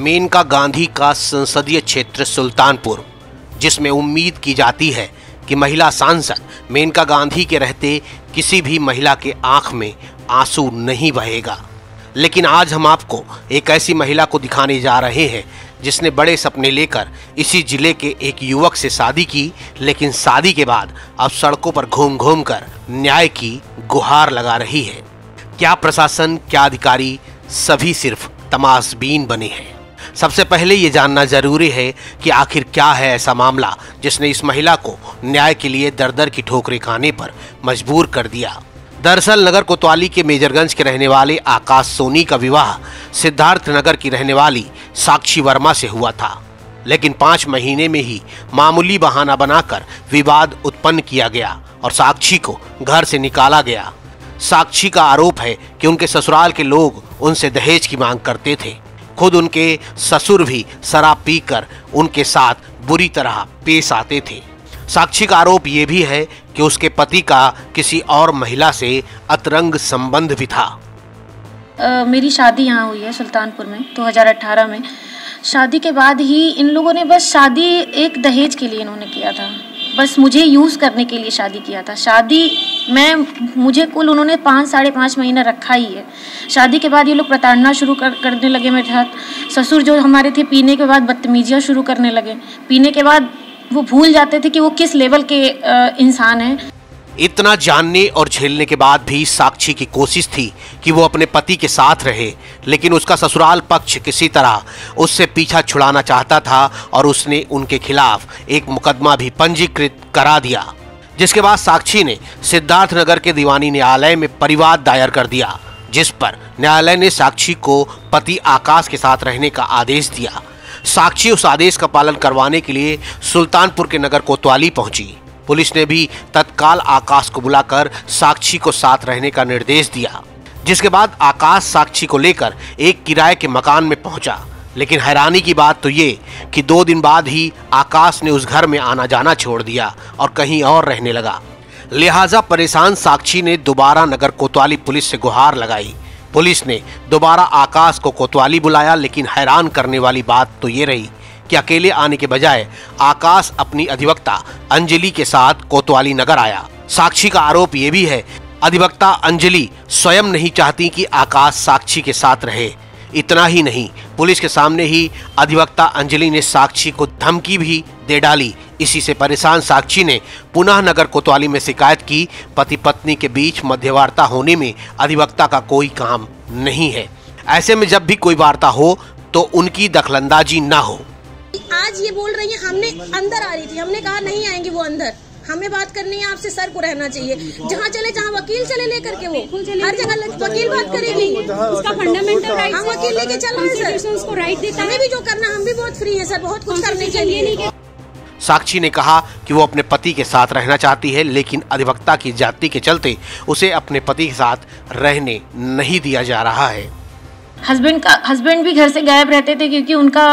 मेनका गांधी का संसदीय क्षेत्र सुल्तानपुर, जिसमें उम्मीद की जाती है कि महिला सांसद मेनका गांधी के रहते किसी भी महिला के आंख में आंसू नहीं बहेगा। लेकिन आज हम आपको एक ऐसी महिला को दिखाने जा रहे हैं जिसने बड़े सपने लेकर इसी जिले के एक युवक से शादी की, लेकिन शादी के बाद अब सड़कों पर घूम घूम कर न्याय की गुहार लगा रही है। क्या प्रशासन, क्या अधिकारी, सभी सिर्फ तमाशबीन बने हैं। सबसे पहले ये जानना जरूरी है कि आखिर क्या है ऐसा मामला जिसने इस महिला को न्याय के लिए दर दर की ठोकरें खाने पर मजबूर कर दिया। दरअसल नगर कोतवाली के मेजरगंज के रहने वाले आकाश सोनी का विवाह सिद्धार्थ नगर की रहने वाली साक्षी वर्मा से हुआ था, लेकिन 5 महीने में ही मामूली बहाना बनाकर विवाद उत्पन्न किया गया और साक्षी को घर से निकाला गया। साक्षी का आरोप है कि उनके ससुराल के लोग उनसे दहेज की मांग करते थे। खुद उनके ससुर भी शराब पीकर उनके साथ बुरी तरह पेश आते थे। साक्षी का आरोप ये भी है कि उसके पति का किसी और महिला से अतरंग संबंध भी था। मेरी शादी यहाँ हुई है सुल्तानपुर में 2018 में। शादी के बाद ही इन लोगों ने बस शादी एक दहेज के लिए इन्होंने किया था, बस मुझे यूज़ करने के लिए शादी किया था। शादी मुझे कुल उन्होंने 5-5.5 महीना रखा ही है। शादी के बाद ये लोग प्रताड़ना शुरू करने लगे मेरे साथ। ससुर जो हमारे थे पीने के बाद बदतमीजियाँ शुरू करने लगे। पीने के बाद वो भूल जाते थे कि वो किस लेवल के इंसान हैं। इतना जानने और झेलने के बाद भी साक्षी की कोशिश थी कि वो अपने पति के साथ रहे, लेकिन उसका ससुराल पक्ष किसी तरह उससे पीछा छुड़ाना चाहता था और उसने उनके खिलाफ एक मुकदमा भी पंजीकृत करा दिया, जिसके बाद साक्षी ने सिद्धार्थ नगर के दीवानी न्यायालय में परिवाद दायर कर दिया, जिस पर न्यायालय ने साक्षी को पति आकाश के साथ रहने का आदेश दिया। साक्षी उस आदेश का पालन करवाने के लिए सुल्तानपुर के नगर कोतवाली पहुंची। पुलिस ने भी तत्काल आकाश को बुलाकर साक्षी को साथ रहने का निर्देश दिया, जिसके बाद आकाश साक्षी को लेकर एक किराए के मकान में पहुंचा। लेकिन हैरानी की बात तो ये कि 2 दिन बाद ही आकाश ने उस घर में आना जाना छोड़ दिया और कहीं और रहने लगा। लिहाजा परेशान साक्षी ने दोबारा नगर कोतवाली पुलिस से गुहार लगाई। पुलिस ने दोबारा आकाश को कोतवाली बुलाया, लेकिन हैरान करने वाली बात तो ये रही कि अकेले आने के बजाय आकाश अपनी अधिवक्ता अंजलि के साथ कोतवाली नगर आया। साक्षी का आरोप ये भी है अधिवक्ता अंजलि स्वयं नहीं चाहती कि आकाश साक्षी के साथ रहे। इतना ही नहीं, पुलिस के सामने ही अधिवक्ता अंजलि ने साक्षी को धमकी भी दे डाली। इसी से परेशान साक्षी ने पुनः नगर कोतवाली में शिकायत की। पति पत्नी के बीच मध्यवार्ता होने में अधिवक्ता का कोई काम नहीं है। ऐसे में जब भी कोई वार्ता हो तो उनकी दखलंदाजी ना हो। आज ये बोल रही है हमने अंदर आ रही थी, हमने कहा नहीं आएंगे वो अंदर, हमें बात करनी है आपसे, सर को रहना चाहिए। जहाँ चले जहाँ वकील चले लेकर के वो हर जगह वकील बात करेगी, उसका फंडामेंटल राइट, हम वकील लेके चल रहे हैं सर, उसको राइट देता है। हमें भी जो करना हम भी बहुत फ्री है सर, बहुत कुछ करने के लिए। साक्षी ने कहा कि वो अपने पति के साथ रहना चाहती है, लेकिन अधिवक्ता की जाति के चलते उसे अपने पति के साथ रहने नहीं दिया जा रहा है। हस्बैंड भी घर से गायब रहते थे क्योंकि उनका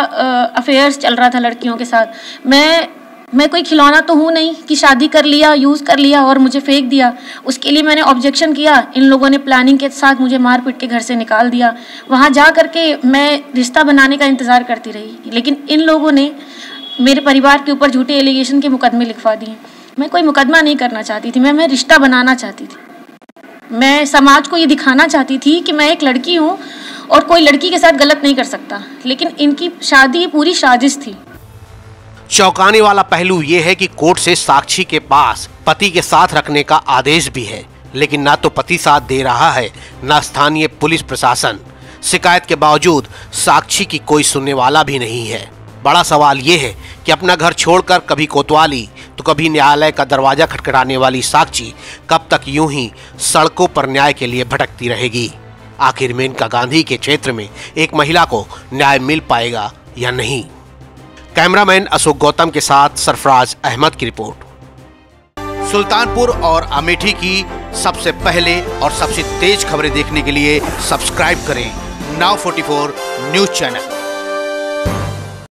अफेयर्स चल रहा था लड़कियों के साथ। मैं कोई खिलौना तो हूँ नहीं कि शादी कर लिया, यूज़ कर लिया और मुझे फेंक दिया। उसके लिए मैंने ऑब्जेक्शन किया। इन लोगों ने प्लानिंग के साथ मुझे मार पीट के घर से निकाल दिया। वहाँ जा करके मैं रिश्ता बनाने का इंतज़ार करती रही, लेकिन इन लोगों ने मेरे परिवार के ऊपर झूठे एलिगेशन के मुकदमे लिखवा दिए। मैं कोई मुकदमा नहीं करना चाहती थी, मैं रिश्ता बनाना चाहती थी। मैं समाज को ये दिखाना चाहती थी कि मैं एक लड़की हूँ और कोई लड़की के साथ गलत नहीं कर सकता, लेकिन इनकी शादी पूरी साजिश थी। चौंकाने वाला पहलू यह है कि कोर्ट से साक्षी के पास पति के साथ रखने का आदेश भी है, लेकिन ना तो पति साथ दे रहा है ना स्थानीय पुलिस प्रशासन। शिकायत के बावजूद साक्षी की कोई सुनने वाला भी नहीं है। बड़ा सवाल यह है कि अपना घर छोड़कर कभी कोतवाली तो कभी न्यायालय का दरवाजा खटखटाने वाली साक्षी कब तक यूं ही सड़कों पर न्याय के लिए भटकती रहेगी। आखिर मेनका गांधी के क्षेत्र में एक महिला को न्याय मिल पाएगा या नहीं। कैमरामैन अशोक गौतम के साथ सरफराज अहमद की रिपोर्ट। सुल्तानपुर और अमेठी की सबसे पहले और सबसे तेज खबरें देखने के लिए सब्सक्राइब करें Now 44 न्यूज चैनल।